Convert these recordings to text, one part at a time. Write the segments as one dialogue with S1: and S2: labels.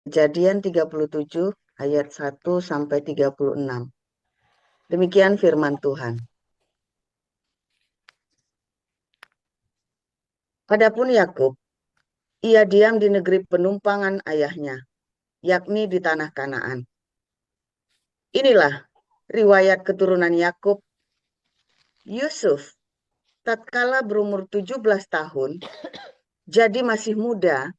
S1: Kejadian 37 ayat 1 sampai 36. Demikian firman Tuhan. Adapun Yakub, ia diam di negeri penumpangan ayahnya, yakni di tanah Kanaan. Inilah riwayat keturunan Yakub. Yusuf, tatkala berumur 17 tahun, jadi masih muda,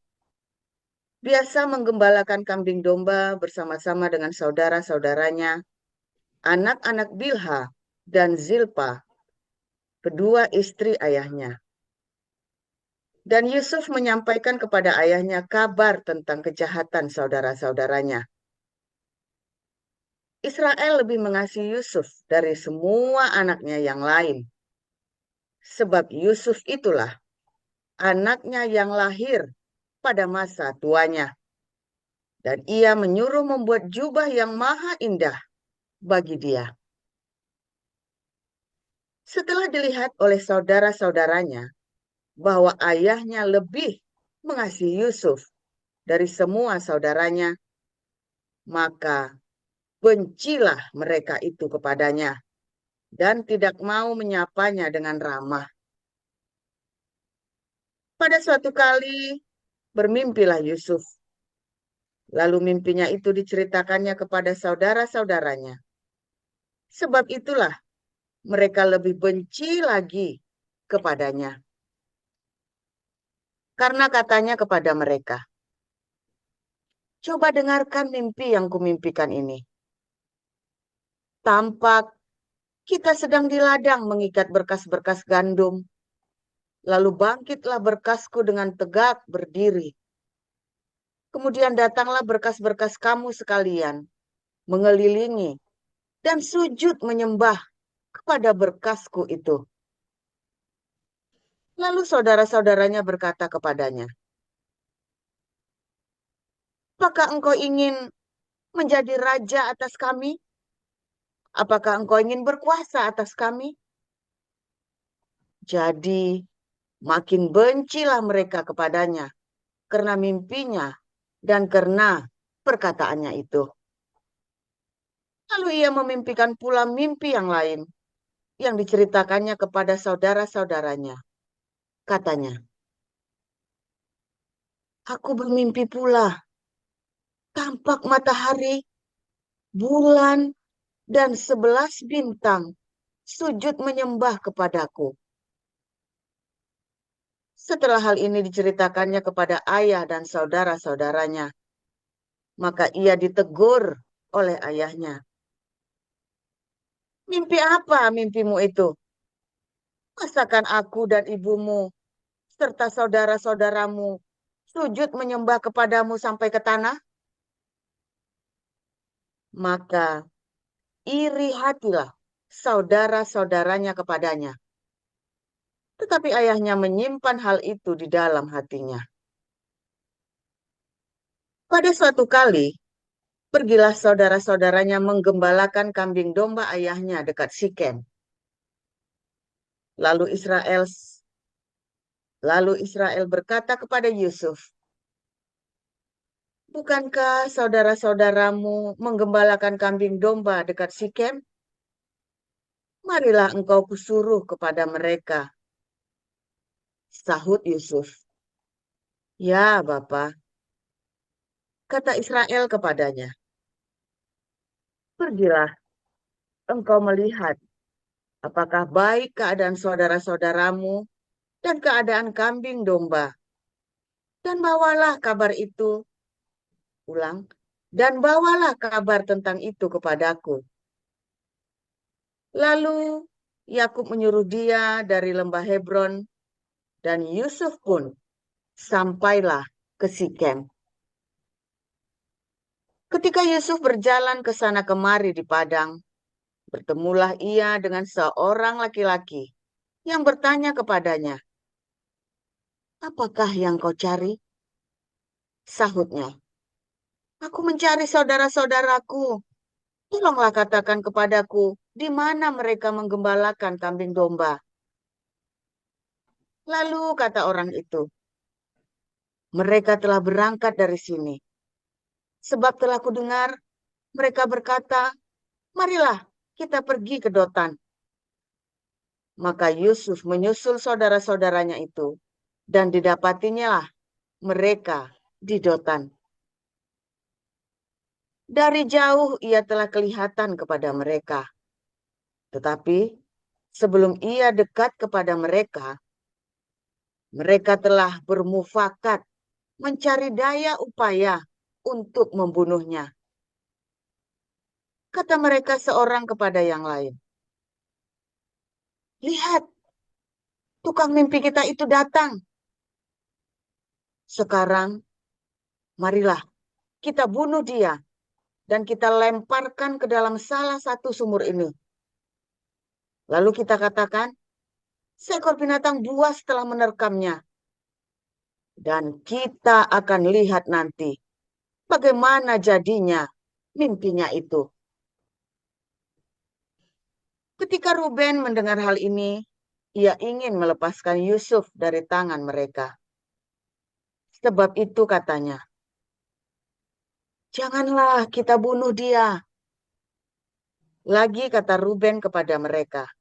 S1: biasa menggembalakan kambing domba bersama-sama dengan saudara-saudaranya, anak-anak Bilha dan Zilpa, kedua istri ayahnya. Dan Yusuf menyampaikan kepada ayahnya kabar tentang kejahatan saudara-saudaranya. Israel lebih mengasihi Yusuf dari semua anaknya yang lain. Sebab Yusuf itulah anaknya yang lahir pada masa tuanya. Dan ia menyuruh membuat jubah yang maha indah bagi dia. Setelah dilihat oleh saudara-saudaranya bahwa ayahnya lebih mengasihi Yusuf dari semua saudaranya, maka bencilah mereka itu kepadanya dan tidak mau menyapanya dengan ramah. Pada suatu kali bermimpilah Yusuf. Lalu mimpinya itu diceritakannya kepada saudara-saudaranya. Sebab itulah mereka lebih benci lagi kepadanya. Karena katanya kepada mereka, coba dengarkan mimpi yang kumimpikan ini. Tampak kita sedang di ladang mengikat berkas-berkas gandum. Lalu bangkitlah berkasku dengan tegak berdiri. Kemudian datanglah berkas-berkas kamu sekalian, mengelilingi, dan sujud menyembah kepada berkasku itu. Lalu saudara-saudaranya berkata kepadanya, apakah engkau ingin menjadi raja atas kami? Apakah engkau ingin berkuasa atas kami? Jadi makin bencilah mereka kepadanya karena mimpinya dan karena perkataannya itu. Lalu ia memimpikan pula mimpi yang lain yang diceritakannya kepada saudara-saudaranya. Katanya, aku bermimpi pula, tampak matahari, bulan, dan 11 bintang sujud menyembah kepadaku. Setelah hal ini diceritakannya kepada ayah dan saudara-saudaranya, maka ia ditegur oleh ayahnya. Mimpi apa mimpimu itu? Masakan aku dan ibumu serta saudara-saudaramu sujud menyembah kepadamu sampai ke tanah? Maka iri hatilah saudara-saudaranya kepadanya. Tetapi ayahnya menyimpan hal itu di dalam hatinya. Pada suatu kali, pergilah saudara-saudaranya menggembalakan kambing domba ayahnya dekat Sikem. Lalu Israel berkata kepada Yusuf, bukankah saudara-saudaramu menggembalakan kambing domba dekat Sikem? Marilah engkau kusuruh kepada mereka. Sahut Yusuf. Ya, Bapa, kata Israel kepadanya. Pergilah, engkau melihat apakah baik keadaan saudara-saudaramu dan keadaan kambing domba. Dan bawalah kabar itu, ulang, dan bawalah kabar tentang itu kepadaku. Lalu Yakub menyuruh dia dari lembah Hebron, dan Yusuf pun sampailah ke Sikem. Ketika Yusuf berjalan ke sana kemari di padang, bertemulah ia dengan seorang laki-laki yang bertanya kepadanya, apakah yang kau cari? Sahutnya, aku mencari saudara-saudaraku. Tolonglah katakan kepadaku, di mana mereka menggembalakan kambing domba. Lalu kata orang itu, mereka telah berangkat dari sini. Sebab telah kudengar mereka berkata, marilah kita pergi ke Dotan. Maka Yusuf menyusul saudara-saudaranya itu, dan didapatinya lah mereka di Dotan. Dari jauh ia telah kelihatan kepada mereka. Tetapi sebelum ia dekat kepada mereka, mereka telah bermufakat mencari daya upaya untuk membunuhnya. Kata mereka seorang kepada yang lain, lihat, tukang mimpi kita itu datang. Sekarang, marilah kita bunuh dia dan kita lemparkan ke dalam salah satu sumur ini. Lalu kita katakan, seekor binatang buas telah menerkamnya. Dan kita akan lihat nanti bagaimana jadinya mimpinya itu. Ketika Ruben mendengar hal ini, ia ingin melepaskan Yusuf dari tangan mereka. Sebab itu katanya, janganlah kita bunuh dia. Lagi kata Ruben kepada mereka,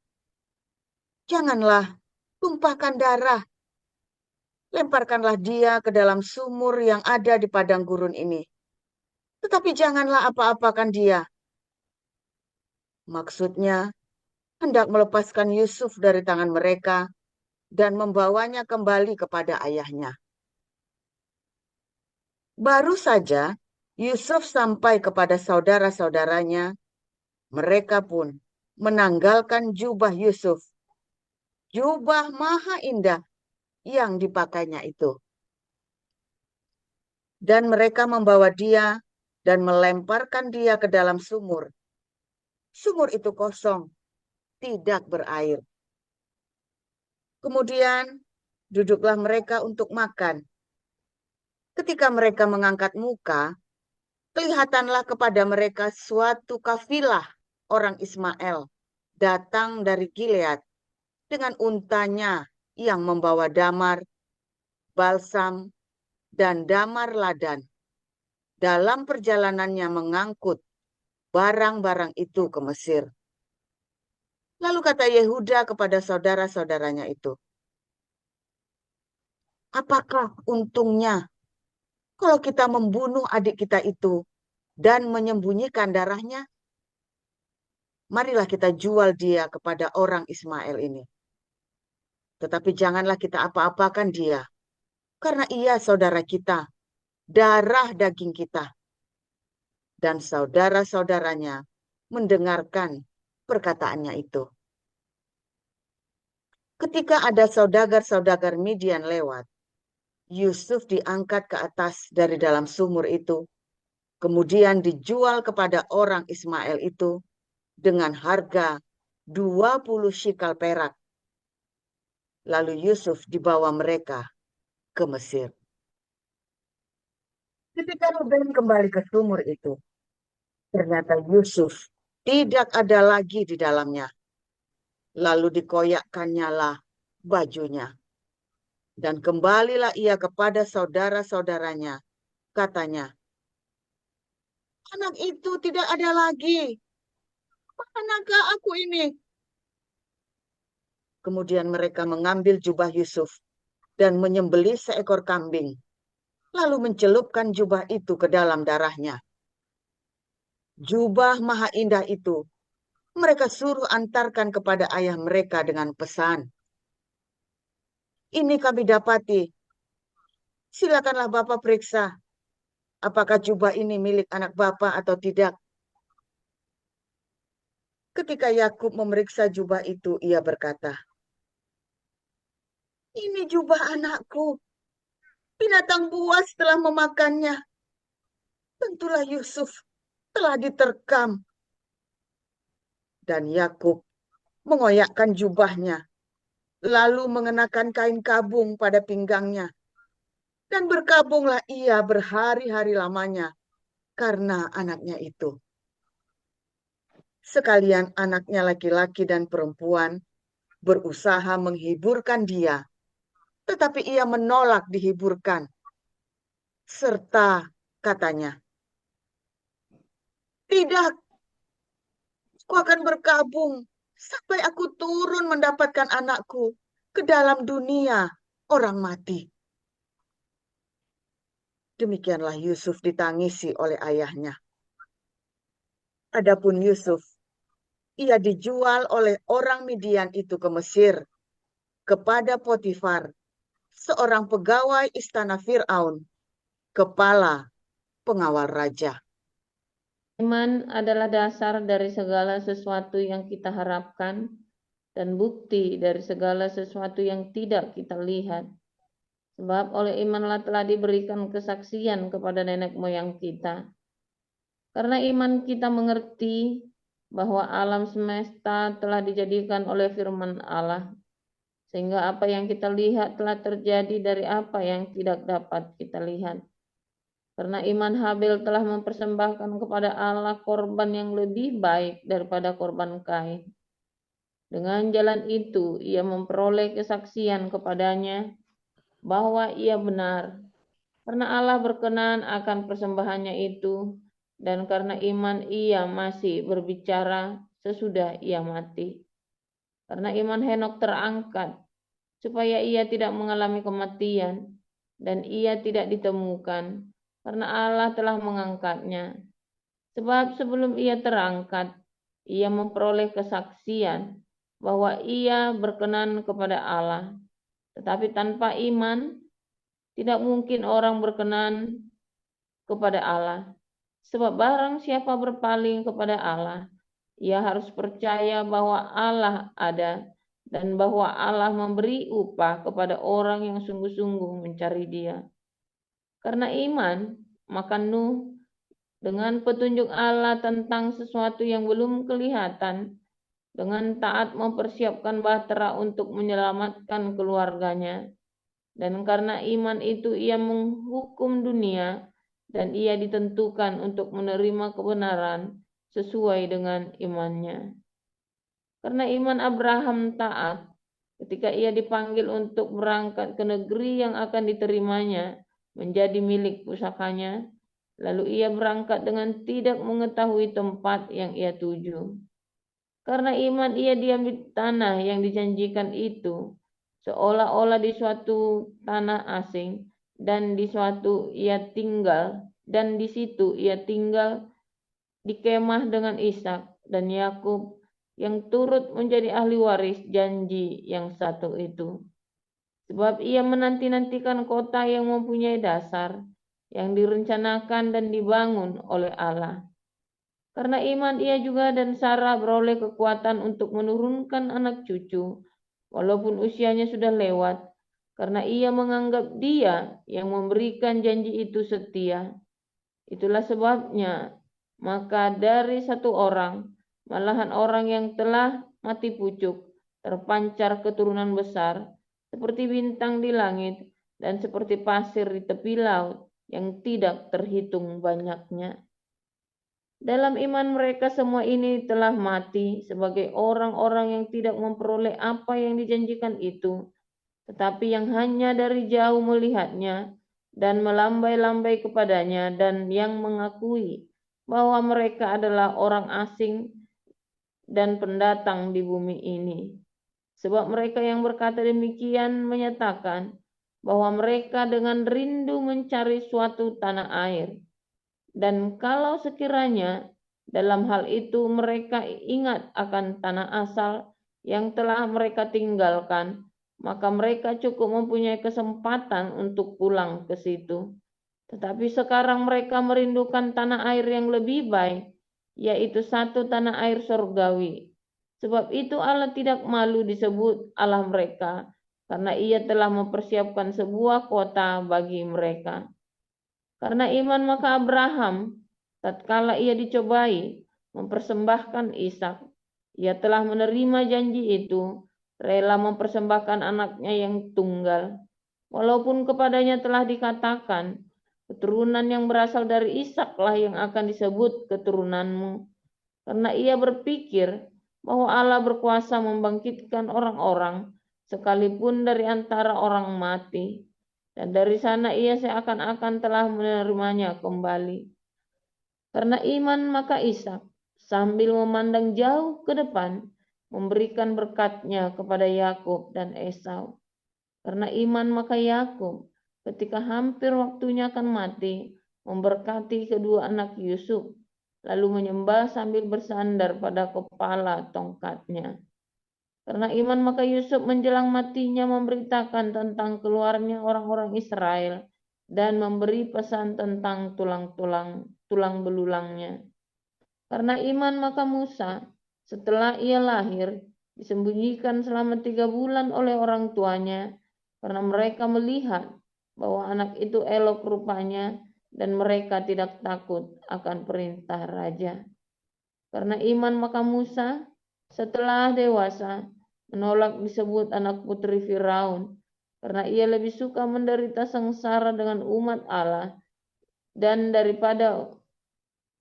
S1: janganlah tumpahkan darah. Lemparkanlah dia ke dalam sumur yang ada di padang gurun ini. Tetapi janganlah apa-apakan dia. Maksudnya, hendak melepaskan Yusuf dari tangan mereka dan membawanya kembali kepada ayahnya. Baru saja Yusuf sampai kepada saudara-saudaranya, mereka pun menanggalkan jubah Yusuf, jubah maha indah yang dipakainya itu. Dan mereka membawa dia dan melemparkan dia ke dalam sumur. Sumur itu kosong, tidak berair. Kemudian duduklah mereka untuk makan. Ketika mereka mengangkat muka, kelihatanlah kepada mereka suatu kafilah orang Ismail datang dari Gilead dengan untanya yang membawa damar, balsam, dan damar ladan. Dalam perjalanannya mengangkut barang-barang itu ke Mesir. Lalu kata Yehuda kepada saudara-saudaranya itu, apakah untungnya kalau kita membunuh adik kita itu dan menyembunyikan darahnya? Marilah kita jual dia kepada orang Ismail ini. Tetapi janganlah kita apa-apakan dia, karena ia saudara kita, darah daging kita. Dan saudara-saudaranya mendengarkan perkataannya itu. Ketika ada saudagar-saudagar Midian lewat, Yusuf diangkat ke atas dari dalam sumur itu, kemudian dijual kepada orang Ismail itu dengan harga 20 shikal perak. Lalu Yusuf dibawa mereka ke Mesir. Ketika Ruben kembali ke sumur itu, ternyata Yusuf tidak ada lagi di dalamnya. Lalu dikoyakkannya lah bajunya. Dan kembalilah ia kepada saudara-saudaranya. Katanya, anak itu tidak ada lagi. Manakah aku ini? Kemudian mereka mengambil jubah Yusuf dan menyembelih seekor kambing. Lalu mencelupkan jubah itu ke dalam darahnya. Jubah maha indah itu mereka suruh antarkan kepada ayah mereka dengan pesan. Ini kami dapati. Silakanlah Bapak periksa. Apakah jubah ini milik anak Bapak atau tidak? Ketika Yakub memeriksa jubah itu, ia berkata, ini jubah anakku. Binatang buas telah memakannya. Tentulah Yusuf telah diterkam. Dan Yakub mengoyakkan jubahnya, lalu mengenakan kain kabung pada pinggangnya. Dan berkabunglah ia berhari-hari lamanya karena anaknya itu. Sekalian anaknya laki-laki dan perempuan berusaha menghiburkan dia, tetapi ia menolak dihiburkan. Serta katanya, Tidak, aku akan berkabung sampai aku turun mendapatkan anakku ke dalam dunia orang mati. Demikianlah Yusuf ditangisi oleh ayahnya. Adapun Yusuf, ia dijual oleh orang Midian itu ke Mesir kepada Potifar, seorang pegawai istana Firaun, kepala pengawal raja.
S2: Iman adalah dasar dari segala sesuatu yang kita harapkan dan bukti dari segala sesuatu yang tidak kita lihat. Sebab oleh imanlah telah diberikan kesaksian kepada nenek moyang kita. Karena iman kita mengerti bahwa alam semesta telah dijadikan oleh firman Allah, sehingga apa yang kita lihat telah terjadi dari apa yang tidak dapat kita lihat. Karena iman Habil telah mempersembahkan kepada Allah korban yang lebih baik daripada korban Kain. Dengan jalan itu ia memperoleh kesaksian kepadanya bahwa ia benar, karena Allah berkenan akan persembahannya itu, dan karena iman ia masih berbicara sesudah ia mati. Karena iman Henok terangkat, supaya ia tidak mengalami kematian, dan ia tidak ditemukan, karena Allah telah mengangkatnya. Sebab sebelum ia terangkat, ia memperoleh kesaksian bahwa ia berkenan kepada Allah. Tetapi tanpa iman, tidak mungkin orang berkenan kepada Allah. Sebab barang siapa berpaling kepada Allah, ia harus percaya bahwa Allah ada dan bahwa Allah memberi upah kepada orang yang sungguh-sungguh mencari Dia. Karena iman, maka Nuh dengan petunjuk Allah tentang sesuatu yang belum kelihatan, dengan taat mempersiapkan bahtera untuk menyelamatkan keluarganya. Dan karena iman itu ia menghukum dunia, dan ia ditentukan untuk menerima kebenaran sesuai dengan imannya. Karena iman Abraham taat, ketika ia dipanggil untuk berangkat ke negeri yang akan diterimanya menjadi milik pusakanya, lalu ia berangkat dengan tidak mengetahui tempat yang ia tuju. Karena iman ia diam di tanah yang dijanjikan itu, seolah-olah di suatu tanah asing, dan di suatu ia tinggal, dan di situ ia tinggal di kemah dengan Ishak dan Yakub yang turut menjadi ahli waris janji yang satu itu. Sebab ia menanti-nantikan kota yang mempunyai dasar, yang direncanakan dan dibangun oleh Allah. Karena iman ia juga dan Sarah beroleh kekuatan untuk menurunkan anak cucu, walaupun usianya sudah lewat, karena ia menganggap Dia yang memberikan janji itu setia. Itulah sebabnya, maka dari satu orang, malahan orang yang telah mati pucuk, terpancar keturunan besar, seperti bintang di langit dan seperti pasir di tepi laut yang tidak terhitung banyaknya. Dalam iman mereka semua ini telah mati sebagai orang-orang yang tidak memperoleh apa yang dijanjikan itu, tetapi yang hanya dari jauh melihatnya dan melambai-lambai kepadanya, dan yang mengakui bahwa mereka adalah orang asing dan pendatang di bumi ini. Sebab mereka yang berkata demikian menyatakan bahwa mereka dengan rindu mencari suatu tanah air. Dan kalau sekiranya dalam hal itu mereka ingat akan tanah asal yang telah mereka tinggalkan, maka mereka cukup mempunyai kesempatan untuk pulang ke situ. Tetapi sekarang mereka merindukan tanah air yang lebih baik, yaitu satu tanah air surgawi. Sebab itu Allah tidak malu disebut Allah mereka, karena ia telah mempersiapkan sebuah kota bagi mereka. Karena iman maka Abraham, tatkala ia dicobai mempersembahkan Ishak, ia telah menerima janji itu, rela mempersembahkan anaknya yang tunggal, walaupun kepadanya telah dikatakan, keturunan yang berasal dari Ishaklah yang akan disebut keturunanmu. Karena ia berpikir bahwa Allah berkuasa membangkitkan orang-orang sekalipun dari antara orang mati. Dan dari sana ia seakan-akan telah menerimanya kembali. Karena iman maka Ishak sambil memandang jauh ke depan memberikan berkatnya kepada Yakub dan Esau. Karena iman maka Yakub ketika hampir waktunya akan mati memberkati kedua anak Yusuf, lalu menyembah sambil bersandar pada kepala tongkatnya. Karena iman maka Yusuf menjelang matinya memberitakan tentang keluarnya orang-orang Israel dan memberi pesan tentang tulang belulangnya. Karena iman maka Musa setelah ia lahir disembunyikan selama 3 bulan oleh orang tuanya karena mereka melihat bahwa anak itu elok rupanya dan mereka tidak takut akan perintah raja. Karena iman maka Musa setelah dewasa menolak disebut anak putri Firaun karena ia lebih suka menderita sengsara dengan umat Allah dan daripada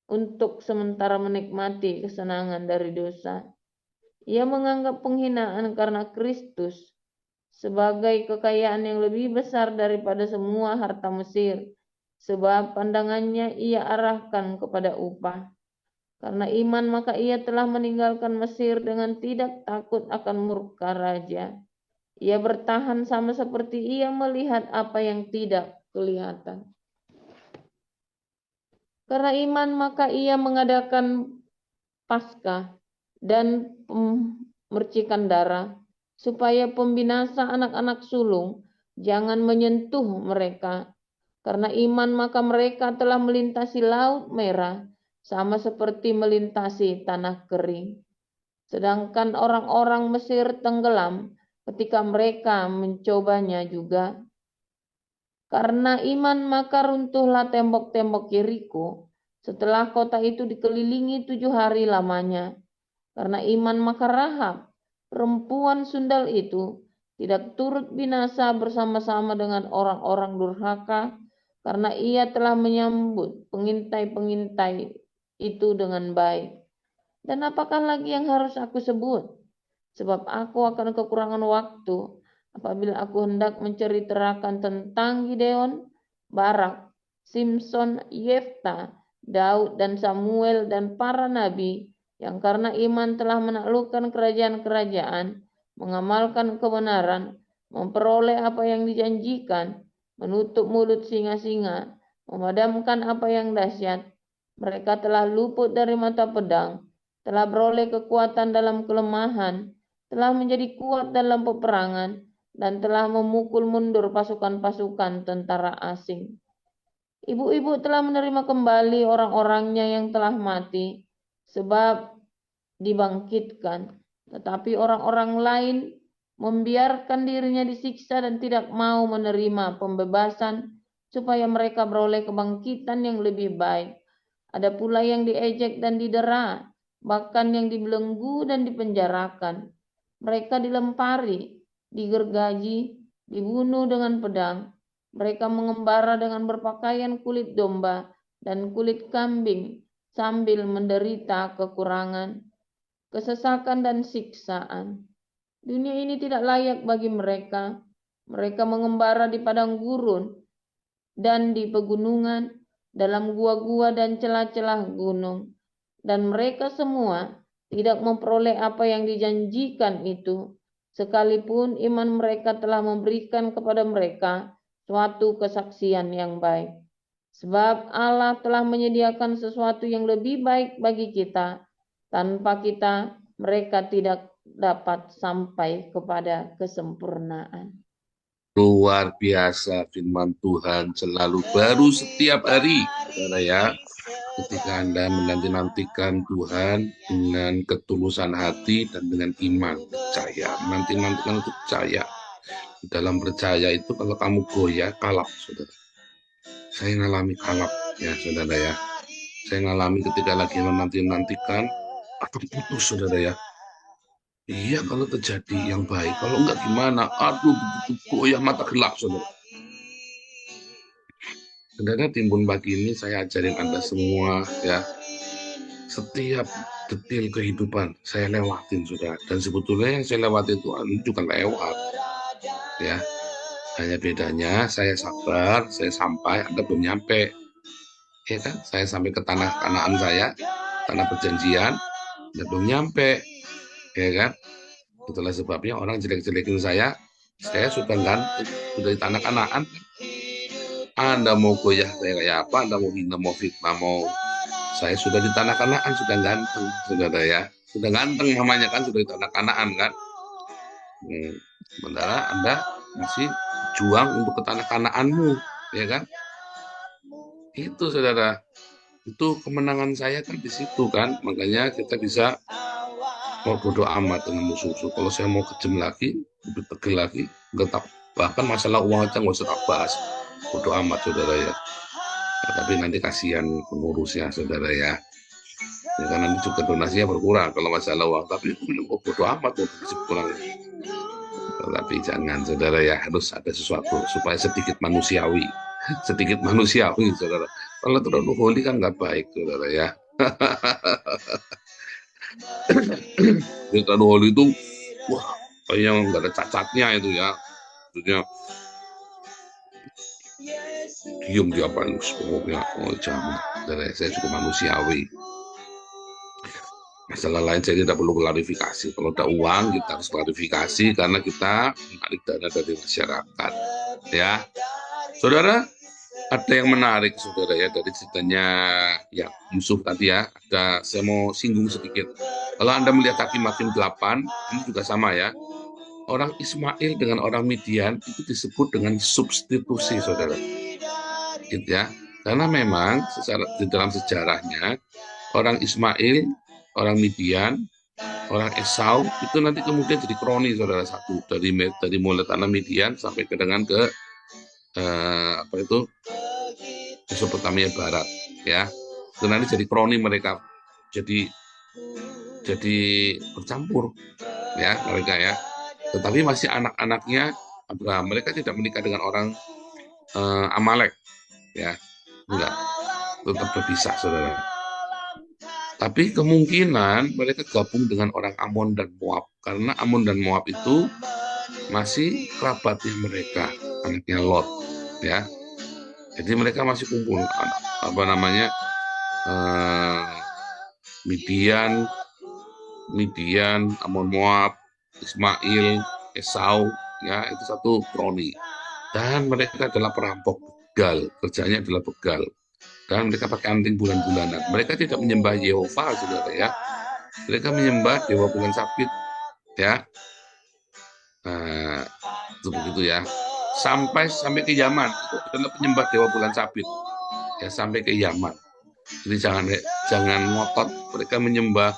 S2: untuk sementara menikmati kesenangan dari dosa. Ia menganggap penghinaan karena Kristus sebagai kekayaan yang lebih besar daripada semua harta Mesir, sebab pandangannya ia arahkan kepada upah. Karena iman maka ia telah meninggalkan Mesir dengan tidak takut akan murka raja. Ia bertahan sama seperti ia melihat apa yang tidak kelihatan. Karena iman maka ia mengadakan Paskah dan memercikan darah supaya pembinasa anak-anak sulung jangan menyentuh mereka. Karena iman maka mereka telah melintasi Laut Merah sama seperti melintasi tanah kering. Sedangkan orang-orang Mesir tenggelam ketika mereka mencobanya juga. Karena iman maka runtuhlah tembok-tembok Yeriko setelah kota itu dikelilingi 7 hari lamanya. Karena iman maka Rahab, perempuan sundal itu, tidak turut binasa bersama-sama dengan orang-orang durhaka, karena ia telah menyambut pengintai-pengintai itu dengan baik. Dan apakah lagi yang harus aku sebut? Sebab aku akan kekurangan waktu apabila aku hendak menceritakan tentang Gideon, Barak, Simson, Yefta, Daud dan Samuel dan para nabi yang karena iman telah menaklukkan kerajaan-kerajaan, mengamalkan kebenaran, memperoleh apa yang dijanjikan, menutup mulut singa-singa, memadamkan apa yang dahsyat. Mereka telah luput dari mata pedang, telah beroleh kekuatan dalam kelemahan, telah menjadi kuat dalam peperangan, dan telah memukul mundur pasukan-pasukan tentara asing. Ibu-ibu telah menerima kembali orang-orangnya yang telah mati, sebab dibangkitkan. Tetapi orang-orang lain membiarkan dirinya disiksa dan tidak mau menerima pembebasan, supaya mereka beroleh kebangkitan yang lebih baik. Ada pula yang diejek dan didera, bahkan yang dibelenggu dan dipenjarakan. Mereka dilempari, digergaji, dibunuh dengan pedang. Mereka mengembara dengan berpakaian kulit domba dan kulit kambing sambil menderita kekurangan, kesesakan dan siksaan. Dunia ini tidak layak bagi mereka. Mereka mengembara di padang gurun dan di pegunungan, dalam gua-gua dan celah-celah gunung. Dan mereka semua tidak memperoleh apa yang dijanjikan itu, sekalipun iman mereka telah memberikan kepada mereka suatu kesaksian yang baik. Sebab Allah telah menyediakan sesuatu yang lebih baik bagi kita. Tanpa kita, mereka tidak dapat sampai kepada kesempurnaan.
S3: Luar biasa firman Tuhan selalu baru setiap hari, saudara ya. Ketika Anda menanti-nantikan Tuhan dengan ketulusan hati dan dengan iman, percaya, menanti-nantikan untuk percaya. Di dalam percaya itu kalau kamu goyah, kalap, saudara. Saya ngalami kalap, ya saudara ya. Saya ngalami ketika lagi menanti-nantikan, akan putus, saudara ya. Iya kalau terjadi yang baik, kalau enggak gimana? Aduh, begitu goyah mata gelap, saudara. Saudara, timbun pagi ini saya ajarin Anda semua ya, setiap detil kehidupan saya lewatin, saudara. Dan sebetulnya yang saya lewati itu juga lewat, ya. Hanya bedanya saya sabar, saya sampai, Anda belum nyampe. Ya kan? Saya sampai ke tanah Kanaan saya, tanah perjanjian, dan belum nyampe, ya kan? Itulah sebabnya orang jelek-jelekin saya sudah ganteng, sudah di tanah Kanaan. Anda mau goyah saya kayak apa, Anda mau hina, mau fitnah, saya sudah di tanah Kanaan, sudah ganteng, saudara ya. Sudah ganteng namanya kan, sudah di tanah Kanaan kan. Sementara Anda masih juang untuk ke tanah Kanaanmu, ya kan? Itu saudara, itu kemenangan saya kan di situ kan. Makanya kita bisa mau bodo amat dengan musuh-musuh. Kalau saya mau kejam lagi, lebih tegel lagi, nggak tak, bahkan masalah uang aja nggak usah tak bahas. Bodo amat saudara ya. Nah, tapi nanti kasihan pengurusnya saudara ya. Ya kan nanti juga donasinya berkurang kalau masalah uang. Tapi bodo amat mau berkurang. Tapi jangan saudara ya, harus ada sesuatu supaya sedikit manusiawi. Sedikit manusiawi saudara. Kalau terlalu holy kan nggak baik saudara ya. Dia terlalu holy itu, wah, kayaknya nggak ada cacatnya itu ya. Maksudnya diem dia paling pokoknya. Oh jangan, saudara, saya cukup manusiawi. Masalah lain saya tidak perlu klarifikasi. Kalau ada uang kita harus klarifikasi karena kita menarik dana dari masyarakat. Ya, saudara, ada yang menarik saudara ya dari ceritanya ya Yusuf tadi ya. Saya mau singgung sedikit. Kalau Anda melihat Hakim-Hakim 8, ini juga sama ya. Orang Ismail dengan orang Midian itu disebut dengan substitusi saudara. Gitu ya. Karena memang di dalam sejarahnya orang Ismail, orang Midian, orang Esau itu nanti kemudian jadi kroni saudara satu dari mulai tanah Midian sampai ke Mesopotamia Barat ya. Itu nanti jadi kroni mereka jadi bercampur ya mereka ya. Tetapi masih anak-anaknya Abraham. Mereka tidak menikah dengan orang Amalek ya. Enggak. Tetap berpisah saudara. Tapi kemungkinan mereka gabung dengan orang Amon dan Moab. Karena Amon dan Moab itu masih kerabatnya mereka, anaknya Lot, ya. Jadi mereka masih kumpul, Midian, Amon Moab, Ismail, Esau, ya itu satu kroni. Dan mereka adalah perampok begal, kerjanya adalah begal. Dan mereka pakai anting bulan-bulanan. Mereka tidak menyembah Yehova, saudara ya. Mereka menyembah dewa bulan sabit, ya. Nah, itu begitu ya. Sampai ke Yaman, itu adalah penyembah dewa bulan sabit, ya sampai ke Yaman. Jadi jangan ngotot mereka menyembah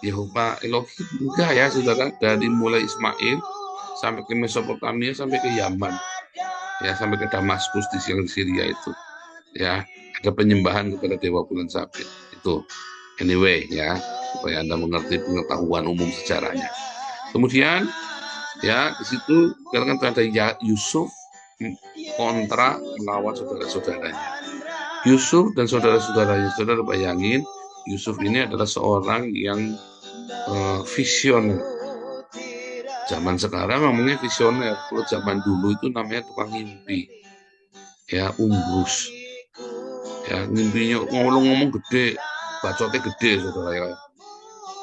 S3: Yehova Elohim, enggak ya saudara. Dari mulai Ismail sampai ke Mesopotamia sampai ke Yaman, ya sampai ke Damaskus di Syria itu, ya. Ada penyembahan kepada dewa bulan sabit itu anyway ya supaya Anda mengerti pengetahuan umum sejarahnya. Kemudian ya di situ kan ada Yusuf kontra melawan saudara-saudaranya. Yusuf dan saudara-saudaranya, saudara bayangin Yusuf ini adalah seorang yang visioner. Zaman sekarang ngomongnya visioner, kalau zaman dulu itu namanya tukang mimpi, ya umbrus. Ya, mimpinya ngomong gede, bacotnya gede, saudara ya.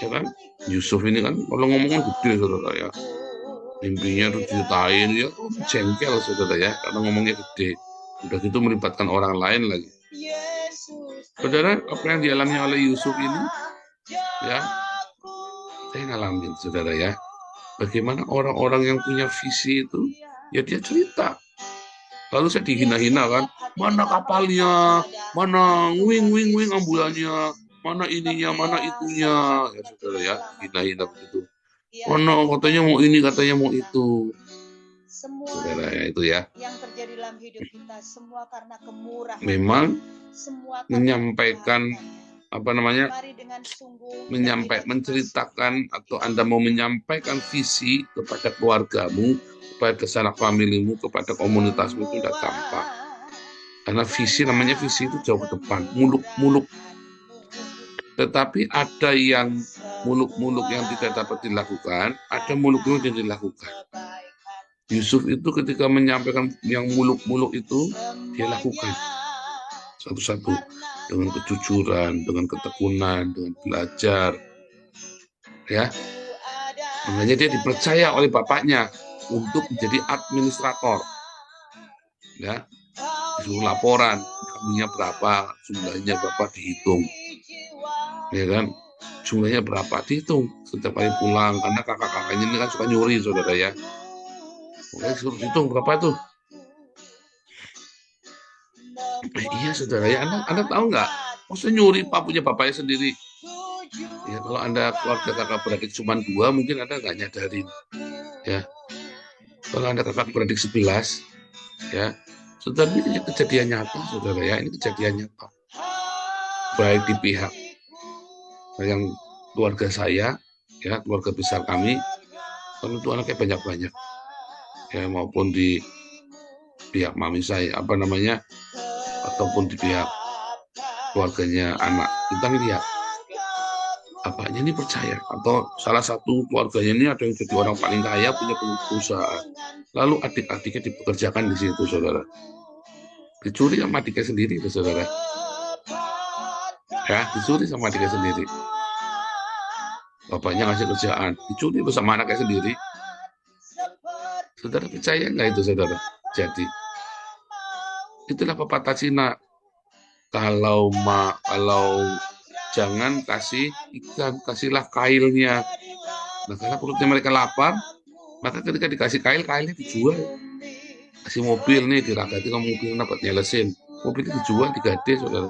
S3: Ya kan, Yusuf ini kan kalau ngomongnya gede, saudara ya. Mimpinya tuh ceritain, ya jengkel, saudara ya, karena ngomongnya gede. Udah gitu melibatkan orang lain lagi. Saudara, apa yang dialami oleh Yusuf ini, ya, saya ngalamin, saudara ya. Bagaimana orang-orang yang punya visi itu, ya dia cerita. Lalu saya dihina-hina kan, mana kapalnya, mana wing ambulannya, mana ininya, mana itunya, ya saudara ya, hina-hina begitu. Mana katanya mau ini, katanya mau itu. Saudara ya itu ya. Memang menyampaikan menceritakan atau Anda mau menyampaikan visi kepada keluargamu, kepada sanak familimu, kepada komunitasmu itu tidak gampang. Karena namanya visi itu jauh ke depan, muluk-muluk. Tetapi ada yang muluk-muluk yang tidak dapat dilakukan, ada muluk-muluk yang dilakukan. Yusuf itu ketika menyampaikan yang muluk-muluk itu, dia lakukan. satu-satu dengan kejujuran, dengan ketekunan, dengan belajar, ya. Makanya dia dipercaya oleh bapaknya untuk menjadi administrator, ya. Disuruh laporan, kambingnya berapa, jumlahnya berapa dihitung, ya kan? Jumlahnya berapa dihitung setiap kali pulang, karena kakak-kakaknya ini kan suka nyuri, saudara ya. Oke, suruh hitung berapa tuh. Iya saudara ya, anda tahu nggak? Maksudnya nyuri Pak punya bapaknya sendiri. Ya kalau Anda keluarga kakak beradik cuma 2, mungkin Anda nggak nyadarin. Ya, kalau Anda kakak beradik 11, ya, saudara ini kejadian nyata, saudara ya, ini kejadian nyata. Baik di pihak yang keluarga saya, ya, keluarga besar kami itu anaknya banyak-banyak, ya, maupun di pihak mami saya, ataupun di pihak keluarganya anak. Kita lihat bapaknya ini percaya, atau salah satu keluarganya ini ada yang jadi orang paling kaya, punya perusahaan, lalu adik-adiknya dipekerjakan di situ, saudara. Dicuri sama adiknya sendiri, saudara. Ya, dicuri sama adiknya sendiri. Bapaknya ngasih kerjaan, dicuri bersama anaknya sendiri. Saudara percaya nggak itu, saudara? Jadi itulah pepatah Cina. Kalau jangan kasih ikan, kasihlah kailnya. Nah, karena perutnya mereka lapar, maka ketika dikasih kail, kailnya dijual. Kasih mobil nih, diragati kamu mobil dapat nyelesin. Mobilnya dijual, digade, saudara.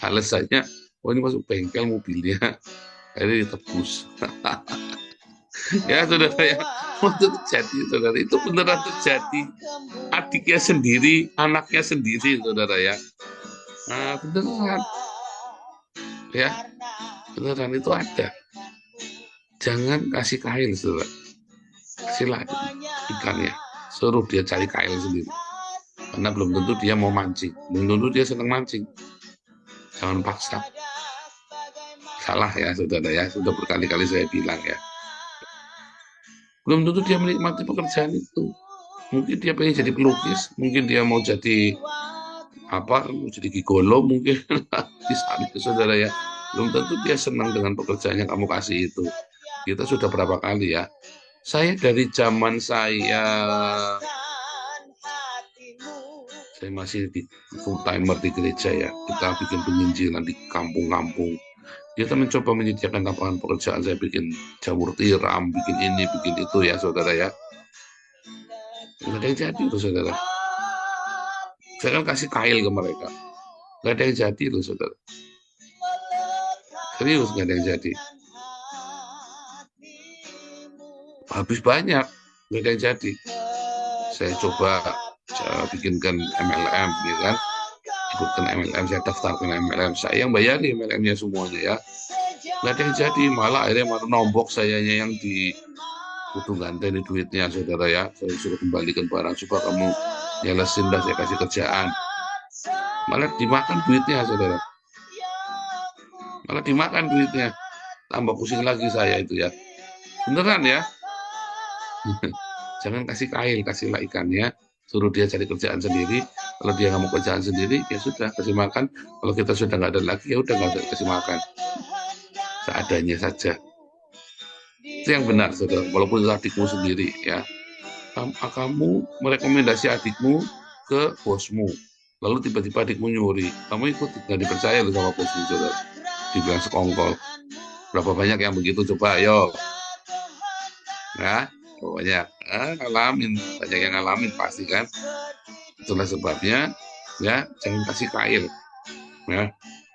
S3: Alasannya, oh ini masuk bengkel mobilnya. Akhirnya ditebus. Ya, saudara ya. Itu terjadi, saudara. Itu beneran terjadi. Adiknya sendiri, anaknya sendiri, saudara ya. Nah, beneran. Ya, beneran itu ada. Jangan kasih kail, saudara. Kasihlah ikannya. Suruh dia cari kail sendiri. Karena belum tentu dia mau mancing. Belum tentu dia senang mancing. Jangan paksa. Salah ya, saudara ya. Sudah berkali-kali saya bilang ya. Belum tentu dia menikmati pekerjaan itu. Mungkin dia pengen jadi pelukis. Mungkin dia mau jadi mau jadi gigolo mungkin. Di sana, saudara ya. Belum tentu dia senang dengan pekerjaan yang kamu kasih itu. Kita sudah berapa kali ya. Saya dari zaman saya masih di full timer di gereja ya. Kita bikin penginjilan di kampung-kampung. Kita mencoba menyediakan lapangan pekerjaan. Saya bikin jamur tiram, bikin ini, bikin itu ya, saudara ya. Nggak ada yang jadi loh, saudara. Saya kan kasih kail ke mereka. Nggak ada yang jadi loh, saudara. Serius nggak ada yang jadi. Habis banyak, nggak ada yang jadi. Saya coba bikinkan MLM, ya kan? Ikutkan MLM, saya daftarkan MLM. Saya yang bayari MLM-nya semuanya ya. Nggak ada yang jadi, malah akhirnya nombok sayanya yang butuh ganteng duitnya, saudara ya. Saya suruh kembalikan barang, supaya kamu nyelesin dah, saya kasih kerjaan. Malah dimakan duitnya, saudara. Malah dimakan duitnya. Tambah pusing lagi saya itu ya. Beneran ya. Jangan kasih kail, kasihlah ikannya. Suruh dia cari kerjaan sendiri. Kalau dia nggak mau kerjaan sendiri, ya sudah, kasih makan. Kalau kita sudah nggak ada lagi, ya udah nggak ada, kasih makan. Seadanya saja. Itu yang benar, saudara. Walaupun itu adikmu sendiri, ya. Kamu merekomendasi adikmu ke bosmu. Lalu tiba-tiba adikmu nyuri. Kamu ikut, nggak dipercaya loh sama bosmu, saudara. Dibilang sekongkol. Berapa banyak yang begitu? Coba, ayo. Ya, banyak. Ngalamin. Banyak yang ngalamin pasti kan. Itulah sebabnya, ya, jangan kasih kail. Ya,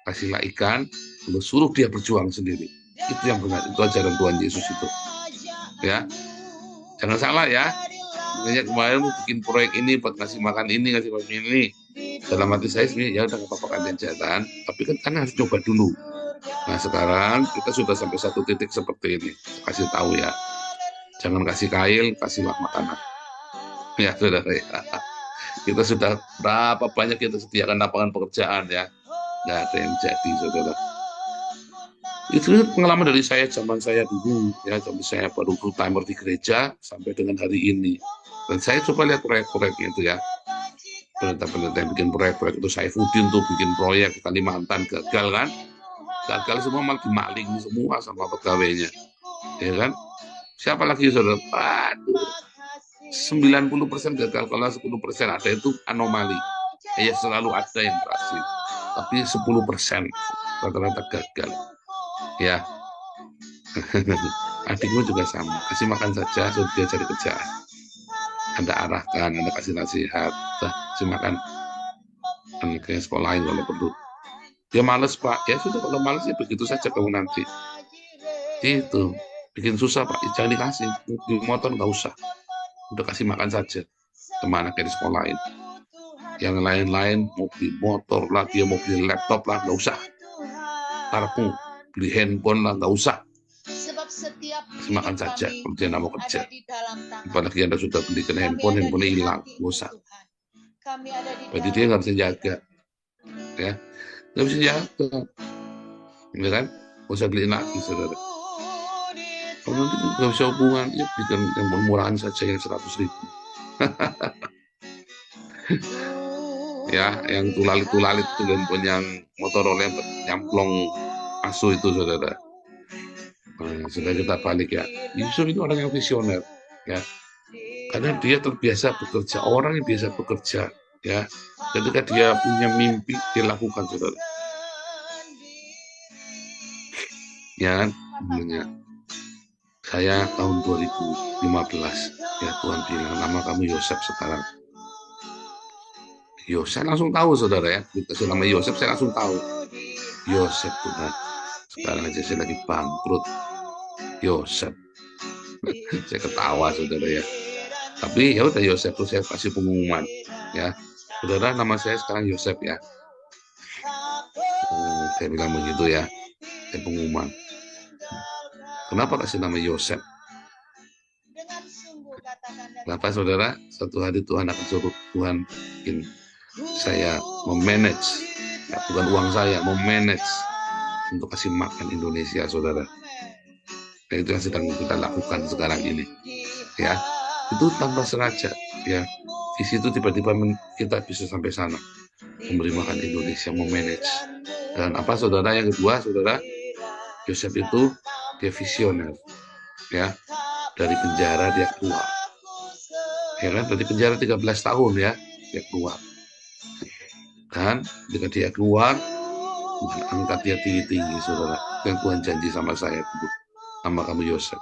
S3: kasihlah ikan, lalu suruh dia berjuang sendiri. Itu yang benar, itu ajaran Tuhan Yesus itu. Ya, jangan salah ya. Makanya kemarin mau bikin proyek ini buat ngasih makan ini, ngasih makan ini. Dalam hati saya sebenarnya ya udah nggak apa-apa kalian jalan, tapi kan harus coba dulu. Nah sekarang kita sudah sampai satu titik seperti ini. Kasih tahu ya, jangan kasih kail, kasihlah makanan. Ya saudara ya. Kita sudah berapa banyak kita sediakan lapangan pekerjaan ya, nggak ada yang jadi, saudara. Itu pengalaman dari saya zaman saya dulu ya, zaman saya baru full timer di gereja sampai dengan hari ini. Dan saya coba lihat proyek-proyeknya itu ya. Pendeta-pendeta yang bikin proyek-proyek itu, Saifuddin tuh bikin proyek di Kalimantan, gagal kan? Gagal semua, malah dimaling semua sama pegawainya, ya kan? Siapa lagi saudara? Aduh, 90% gagal, kalau 10% ada itu anomali. Ya selalu ada yang berhasil, tapi 10% rata-rata gagal. Ya, adikmu juga sama, kasih makan saja, suruh dia cari kerjaan. Anda arahkan, Anda kasih nasihat, kasih makan, ke sekolahin kalau perlu. Dia males Pak, ya sudah, kalau males ya begitu saja kamu nanti. Itu bikin susah Pak, jangan dikasih. Di motor nggak usah, udah kasih makan saja sama anaknya di sekolahin. Yang lain-lain mau beli motor lah, dia mau beli laptop lah, nggak usah. Tarpu beli handphone lah, nggak usah. Kasih makan saja kalau dia nggak mau kerja. Apalagi Anda sudah belikan handphone, handphonenya hilang, nggak usah. Berarti dia nggak bisa jaga, ya nggak bisa jaga, ya kan? Nggak usah beliin lagi, saudara. Kalau nanti nggak bisa hubungan, ya bikin yang murahan saja yang 100.000. Ya, yang tulalit itu handphone yang Motorola yang nyamplong asu itu, saudara. Sudah kita balik ya. Yusuf itu orang yang visioner, ya. Karena dia terbiasa bekerja, orang yang biasa bekerja, ya. Ketika dia punya mimpi, dia lakukan, saudara. Ya kan? Saya tahun 2015, ya Tuhan bilang nama kamu Yosef sekarang. Yosef langsung tahu, saudara ya. Dikasih nama Yosef, saya langsung tahu. Yosef Tuhan. Sekarang aja saya lagi bangkrut. Yosef. Saya ketawa, saudara ya. Tapi ya udah, Yosef tuh saya kasih pengumuman, ya. Saudara, nama saya sekarang Yosef ya. Saya bilang begitu ya. Saya pengumuman. Kenapa kasih nama Yosef? Kenapa, saudara? Satu hari Tuhan akan suruh, Tuhan bikin saya memanage, ya, bukan uang saya, memanage untuk kasih makan Indonesia, saudara. Dan itu yang sedang kita lakukan sekarang ini, ya. Itu tanpa sengaja, ya. Di situ tiba-tiba kita bisa sampai sana, memberi makan Indonesia, memanage. Dan apa, saudara? Yang kedua, saudara, Yosef itu dia visioner, ya. Dari penjara dia keluar, ya kan? Dari penjara 13 tahun ya, dia keluar. Dan ketika dia keluar, Tuhan angkat dia tinggi-tinggi, saudara. Dan Tuhan janji sama saya dulu, nama kamu Yosef.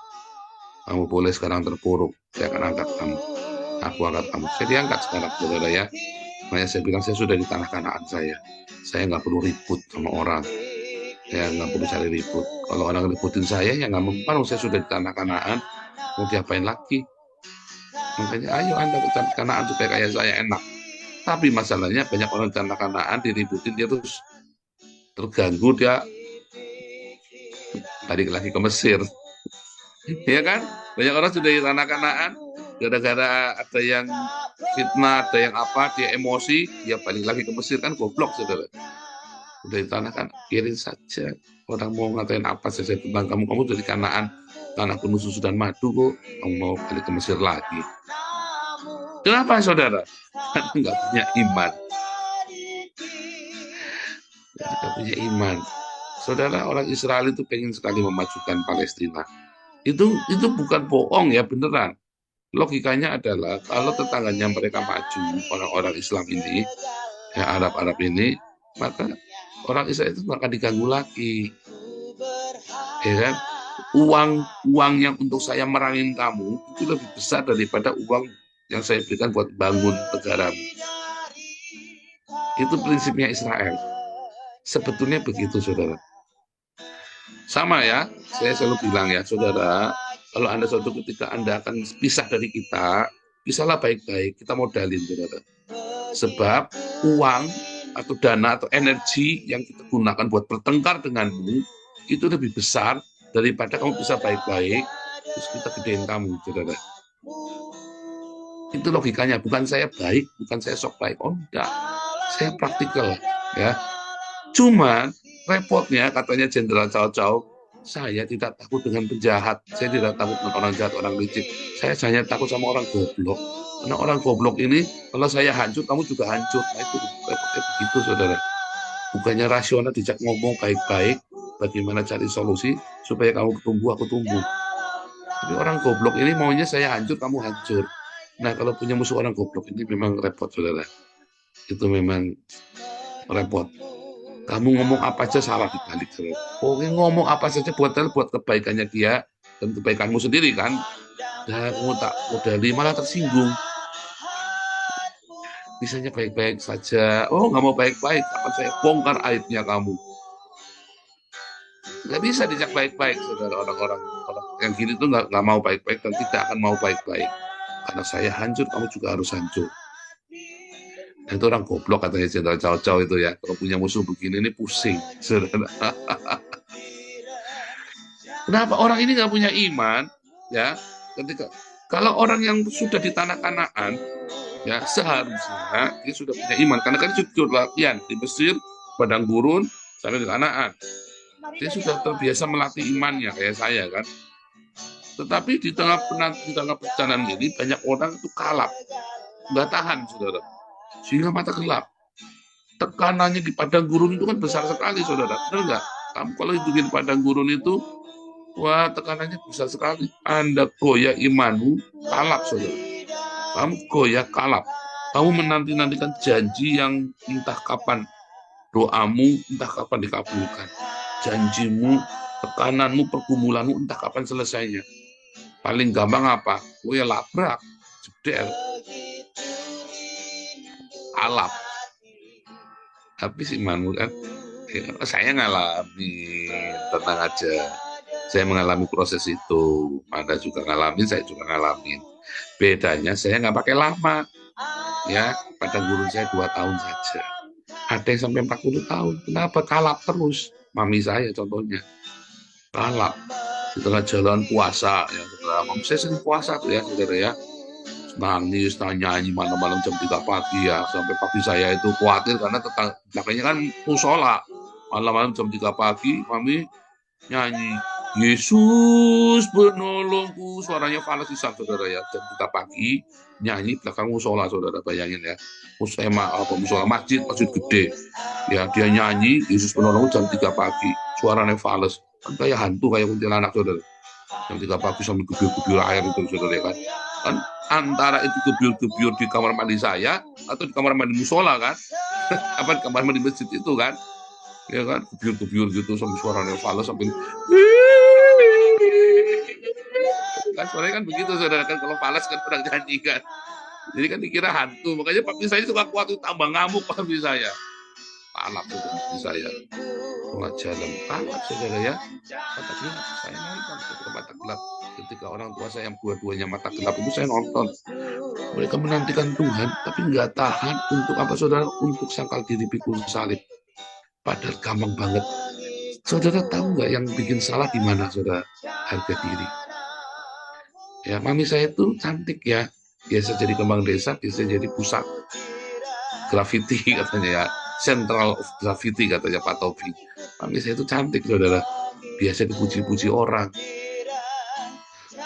S3: Kamu boleh sekarang terpuruk, saya akan angkat kamu. Aku angkat kamu. Saya diangkat sekarang, saudara ya. Makanya saya bilang, saya sudah di tanah Kanaan saya. Saya nggak perlu ribut sama orang. Saya nggak perlu cari ribut. Kalau orang ributin saya, ya nggak mempan. Saya sudah di tanah Kanaan, mau diapain lagi? Makanya ayo Anda ke tanah Kanaan supaya kayak saya enak. Tapi masalahnya banyak orang di tanah Kanaan diributin, dia terus terganggu, dia balik lagi ke Mesir. Ya kan? Banyak orang sudah di tanah Kanaan, gara-gara ada yang fitnah, ada yang apa, dia emosi, dia balik lagi ke Mesir, kan goblok, saudara. Udah di tanah kan, kirim saja. Orang mau ngatain apa saja tentang kamu dari Kanaan, tanah penuh susu dan madu kok, kamu mau balik ke Mesir lagi. Kenapa, saudara? Karena nggak punya iman. Nggak punya iman. Saudara, orang Israel itu pengen sekali memajukan Palestina. Itu bukan bohong ya, beneran. Logikanya adalah kalau tetangganya mereka maju, orang-orang Islam ini, ya Arab ini, maka orang Israel itu nggak akan diganggu lagi. Ya kan? Uang yang untuk saya merangin kamu itu lebih besar daripada uang yang saya berikan buat bangun negaramu. Itu prinsipnya Israel. Sebetulnya begitu, saudara. Sama ya, saya selalu bilang ya, saudara, kalau Anda suatu ketika Anda akan pisah dari kita, pisahlah baik-baik, kita modalin, saudara. Sebab uang atau dana atau energi yang kita gunakan buat bertengkar denganmu, itu lebih besar daripada kamu bisa baik-baik, terus kita gedein kamu, saudara. Itu logikanya, bukan saya baik, bukan saya sok baik, oh enggak, saya praktikal, ya. Cuman repotnya, katanya Jenderal Cao Cao, saya tidak takut dengan penjahat, saya tidak takut dengan orang jahat, orang licik, saya hanya takut sama orang goblok. Karena orang goblok ini, kalau saya hancur, kamu juga hancur. Nah, itu repotnya begitu, saudara. Bukannya rasional dijak ngomong baik-baik, bagaimana cari solusi supaya kamu tumbuh, aku tumbuh. Tapi orang goblok ini maunya saya hancur, kamu hancur. Nah, kalau punya musuh orang goblok ini memang repot, saudara. Itu memang repot. Kamu ngomong apa aja salah dibalik, saudara. Oke, ngomong apa saja buat kebaikannya dia dan kebaikanmu sendiri kan. Dan kamu tak modali malah tersinggung. Misalnya baik-baik saja. Oh, nggak mau baik-baik, akan saya bongkar aibnya kamu. Nggak bisa dijak baik-baik, saudara. Orang yang gini tuh nggak mau baik-baik dan tidak akan mau baik-baik. Karena saya hancur, kamu juga harus hancur. Nah, itu orang goblok katanya Jenderal Cao Cao itu ya. Kalau punya musuh begini ini pusing, saudara. Kenapa orang ini nggak punya iman? Ya, kalau orang yang sudah di tanah Kanaan, ya seharusnya dia sudah punya iman. Karena kan sudah latihan di Mesir, padang gurun, sampai di Kanaan. Dia sudah terbiasa melatih imannya kayak saya kan. Tetapi di tengah perjalanan ini banyak orang itu kalap, nggak tahan, saudara. Sehingga mata gelap. Tekanannya di padang gurun itu kan besar sekali, saudara. Benar nggak? Kamu kalau hidupin padang gurun itu, wah tekanannya besar sekali. Anda goyah imanmu, kalap, saudara. Kamu goyah, kalap. Kamu menanti-nantikan janji yang entah kapan doamu, entah kapan dikabulkan. Janjimu, tekananmu, pergumulanmu, entah kapan selesainya. Paling gampang apa? Gue labrak, jeder, kalap. Habis imanmu kan. Ya, saya ngalami, tenang aja. Saya mengalami proses itu. Anda juga ngalamin, saya juga ngalamin. Bedanya saya nggak pakai lama. Ya, padang gurun saya 2 tahun saja. Ada yang sampai 40 tahun. Kenapa? Kalap terus. Mami saya contohnya. Kalap. Di tengah jalan puasa. Ya, saudara. Mami saya sering puasa tuh ya, saudara ya. Nangis, nyanyi malam-malam jam 3 pagi ya. Sampai pagi saya itu khawatir karena belakangnya kan musola. Malam-malam jam 3 pagi, Mami nyanyi. Yesus penolongku. Suaranya falasisan, saudara ya. Jam 3 pagi, nyanyi belakang musola, saudara. Bayangin ya. Musola masjid gede. Ya, dia nyanyi, Yesus penolongku jam 3 pagi. Suaranya fales. Kan kayak hantu, kayak kuntilanak, saudara. Jam 3 pagi sambil gebyur-gebyur air itu, saudara kan. Kan antara itu gebyur-gebyur di kamar mandi saya atau di kamar mandi musola kan. Apa di kamar mandi masjid itu kan. Ya kan, gebyur-gebyur gitu sampai suaranya fales sampai kan suaranya kan begitu, saudara kan. Kalau fales kan pernah nyanyi kan. Jadi kan dikira hantu. Makanya papi saya suka kuat itu tambah ngamuk papi saya. Kalap itu papi saya. Tengah jalan kalap, saudara ya. Mata gelap, saya nonton ketika mata gelap. Ketika orang tua saya yang dua-duanya mata gelap itu saya nonton. Mereka menantikan Tuhan, tapi nggak tahan untuk apa, saudara? Untuk sangkal diri pikul salib. Padahal gampang banget. Saudara tahu nggak yang bikin salah di mana, saudara? Harga diri. Ya, mami saya itu cantik ya. Biasa jadi kembang desa, biasa jadi pusat graffiti katanya ya. Central of Gravity katanya Pak Tobi. Mami saya itu cantik, saudara. Biasa dipuji-puji orang.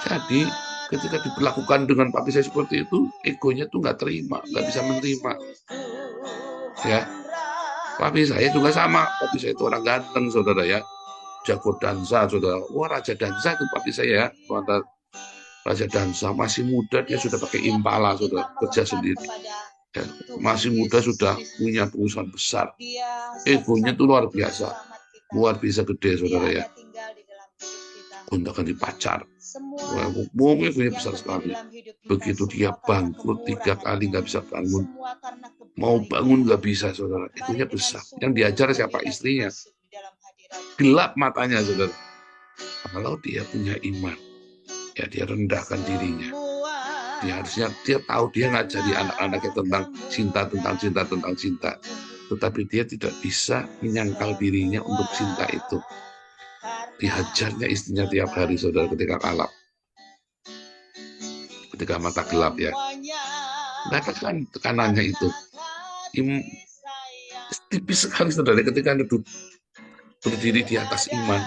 S3: Jadi ketika diperlakukan dengan papi saya seperti itu, egonya tuh nggak terima, nggak bisa menerima. Ya, papi saya juga sama. Papi saya itu orang ganteng, saudara ya. Jago dansa, saudara. Wah, raja dansa itu papi saya ya. Raja dansa, masih muda dia sudah pakai Impala, saudara. Kerja sendiri. Ya, masih muda sudah punya perusahaan besar. Egonya tuh luar biasa gede, saudara ya. Gonta-ganti pacar. Egonya besar sekali. Begitu dia bangkrut 3 kali nggak bisa bangun. Mau bangun nggak bisa, saudara. Egonya besar. Yang diajar siapa? Istrinya. Gelap matanya, saudara. Kalau dia punya iman, ya dia rendahkan dirinya. Dia tahu dia ngajari anak-anaknya tentang cinta. Tetapi dia tidak bisa menyangkal dirinya untuk cinta itu. Dihajarnya istrinya tiap hari, saudara, ketika kalap. Ketika mata gelap ya. Katakan tekanannya itu. Tipis sekali, saudara, ketika duduk berdiri di atas iman.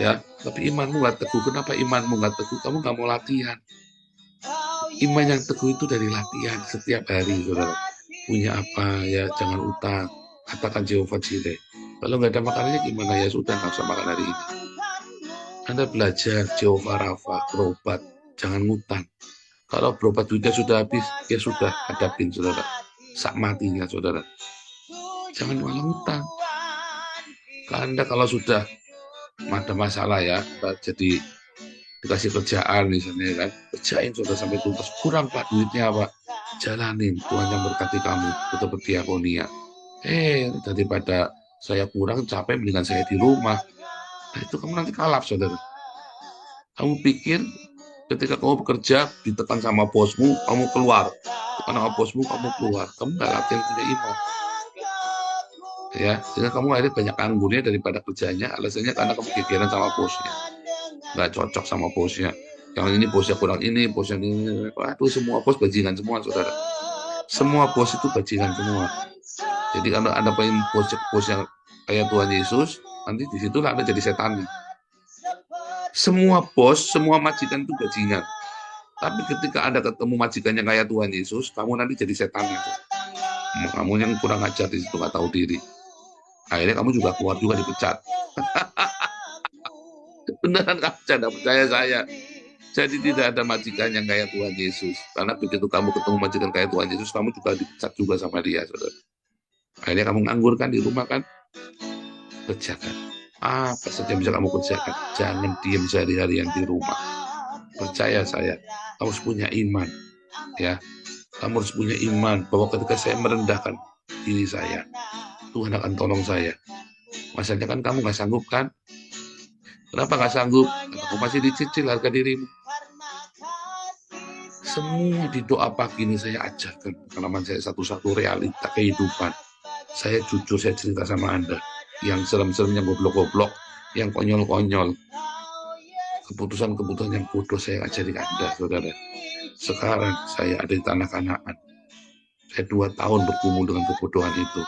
S3: Ya, tapi imanmu nggak teguh. Kenapa imanmu nggak teguh? Kamu nggak mau latihan. Iman yang teguh itu dari latihan setiap hari, saudara. Punya apa ya, jangan utang. Katakan Jehovah Jireh. Kalau nggak ada makanannya gimana, ya sudah, nggak usah makan hari ini. Anda belajar Jehovah Rafa, berobat, jangan ngutang. Kalau berobat duitnya sudah habis, ya sudah, hadapin, saudara. Sak matinya, saudara. Jangan malah ngutang. Anda kalau sudah ada masalah ya, jadi dikasih kerjaan misalnya kan, kerjain sudah sampai tuntas. Kurang Pak duitnya Pak, jalanin, Tuhan yang berkati kamu, tetap berdiakonia. Daripada saya kurang capek, mendingan saya di rumah. Nah itu kamu nanti kalap, saudara. Kamu pikir ketika kamu bekerja ditekan sama bosmu, kamu keluar. Tekan sama bosmu, kamu keluar. Kamu nggak latihan punya iman. Ya, sehingga kamu akhirnya banyak anggurnya daripada kerjanya. Alasannya karena kamu kegiatan sama bosnya, nggak cocok sama bosnya. Yang ini bosnya kurang ini, bosnya ini. Waduh, semua bos bajingan semua, saudara. Semua bos itu bajingan semua. Jadi kalau Anda pengen bos yang kayak Tuhan Yesus, nanti disitulah Anda jadi setan. Semua bos, semua majikan itu bajingan. Tapi ketika Anda ketemu majikan yang kayak Tuhan Yesus, kamu nanti jadi setan. Kamu yang kurang ajar di situ, nggak tahu diri. Akhirnya kamu juga keluar juga dipecat. Beneran kamu tidak percaya saya. Jadi tidak ada majikan yang kayak Tuhan Yesus. Karena begitu kamu ketemu majikan kayak Tuhan Yesus, kamu juga dipecat juga sama dia, saudara. Akhirnya kamu nganggur kan di rumah kan? Kerjakan. Apa saja bisa kamu kerjakan. Jangan diam sehari-harian di rumah. Percaya saya, kamu harus punya iman. Ya, kamu harus punya iman bahwa ketika saya merendahkan diri saya, Tuhan akan tolong saya. Masalahnya kan kamu nggak sanggup kan? Kenapa nggak sanggup? Karena kamu masih dicicil harga dirimu. Semua di doa pagi ini saya ajarkan pengalaman saya satu-satu realita kehidupan. Saya jujur, saya cerita sama Anda. Yang serem-serem, yang goblok-goblok, yang konyol-konyol. Keputusan-keputusan yang bodoh saya ajari Anda, saudara. Sekarang saya ada di tanah Kanaan. Saya 2 tahun bergumul dengan kebodohan itu.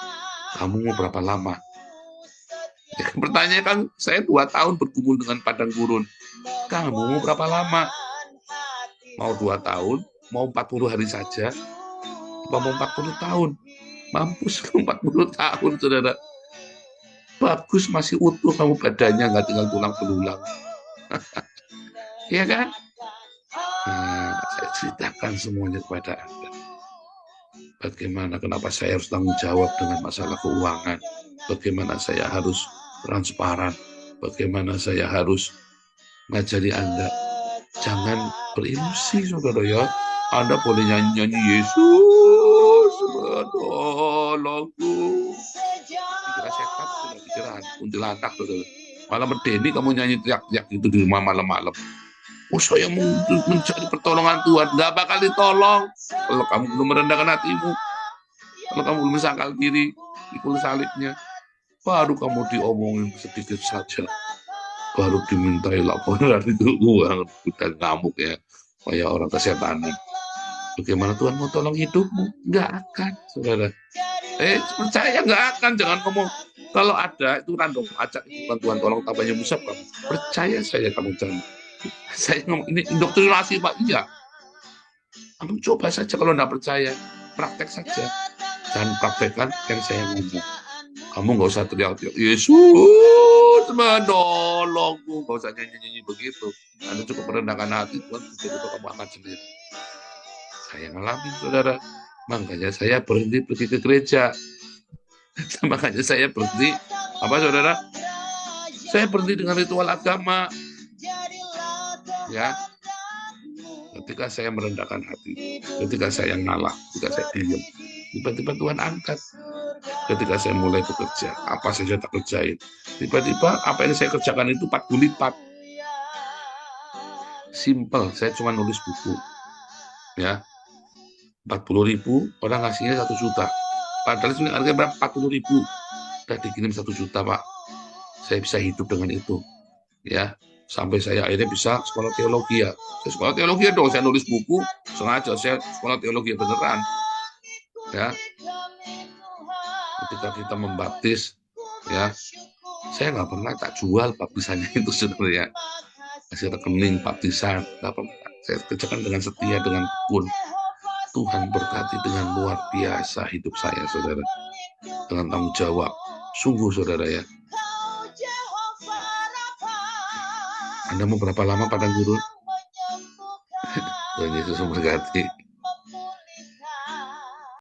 S3: Kamu mau berapa lama? Ya, pertanyaan kan, saya 2 tahun bergumul dengan padang gurun. Kamu mau berapa lama? Mau 2 tahun? Mau 40 hari saja? Apa mau 40 tahun? Mampus 40 tahun, saudara. Bagus, masih utuh kamu badannya, nggak tinggal tulang belulang. Iya kan? Nah, saya ceritakan semuanya kepada Anda. Bagaimana, kenapa saya harus tanggung jawab dengan masalah keuangan. Bagaimana saya harus transparan. Bagaimana saya harus ngajari Anda. Jangan berilusi, saudara ya. Anda boleh nyanyi-nyanyi Yesus, tolongku. Dikira setan, sudah dikira kuntilanak, saudara. Malah berdeni kamu nyanyi teriak-teriak itu di rumah malam-malam. Oh, saya mencari pertolongan Tuhan. Nggak bakal ditolong. Kalau kamu belum merendahkan hatimu. Kalau kamu belum sangkal diri, pikul salibnya. Baru kamu diomongin sedikit saja. Baru dimintai laporan itu uang. Udah ngamuk ya. Kayak orang kesetanan. Bagaimana Tuhan mau tolong hidupmu? Nggak akan, saudara. Percaya nggak akan. Jangan ngomong. Kalau ada, itu random. Acak, bukan Tuhan tolong tambahnya musab kamu. Percaya saya kamu jangan. Saya ngomong, ini indoktrinasi Pak. Iya. Kamu coba saja kalau nggak percaya. Praktek saja. Dan praktekkan yang saya ngomong. Kamu nggak usah teriak-teriak, Yesus menolongku. Nggak usah nyanyi-nyanyi begitu. Anda cukup merendahkan hati, Tuhan begitu kamu akan sendiri. Saya ngalamin, saudara. Makanya saya berhenti pergi ke gereja. Makanya saya berhenti, apa saudara? Saya berhenti dengan ritual agama. Ya, ketika saya merendahkan hati, ketika saya ngalah, ketika saya diam, tiba-tiba Tuhan angkat. Ketika saya mulai bekerja, apa saja tak kerjain, tiba-tiba apa yang saya kerjakan itu 40 lipat. Simple, saya cuma nulis buku, ya, 40.000, orang ngasihnya 1 juta. Padahal itu harganya berapa? 40.000. Udah dikirim 1 juta, Pak. Saya bisa hidup dengan itu, ya. Sampai saya akhirnya bisa sekolah teologi ya. Saya sekolah teologi dong, saya nulis buku, sengaja saya sekolah teologi beneran. Ya. Ketika kita membaptis, ya, saya nggak pernah tak jual baptisannya itu sebenarnya. Kasih rekening baptisan, nggak pernah. Saya kerjakan dengan setia, dengan tekun. Tuhan berkati dengan luar biasa hidup saya, saudara. Dengan tanggung jawab. Sungguh, saudara ya. Anda mau berapa lama padang gurun? Tuhan Yesus memberkati.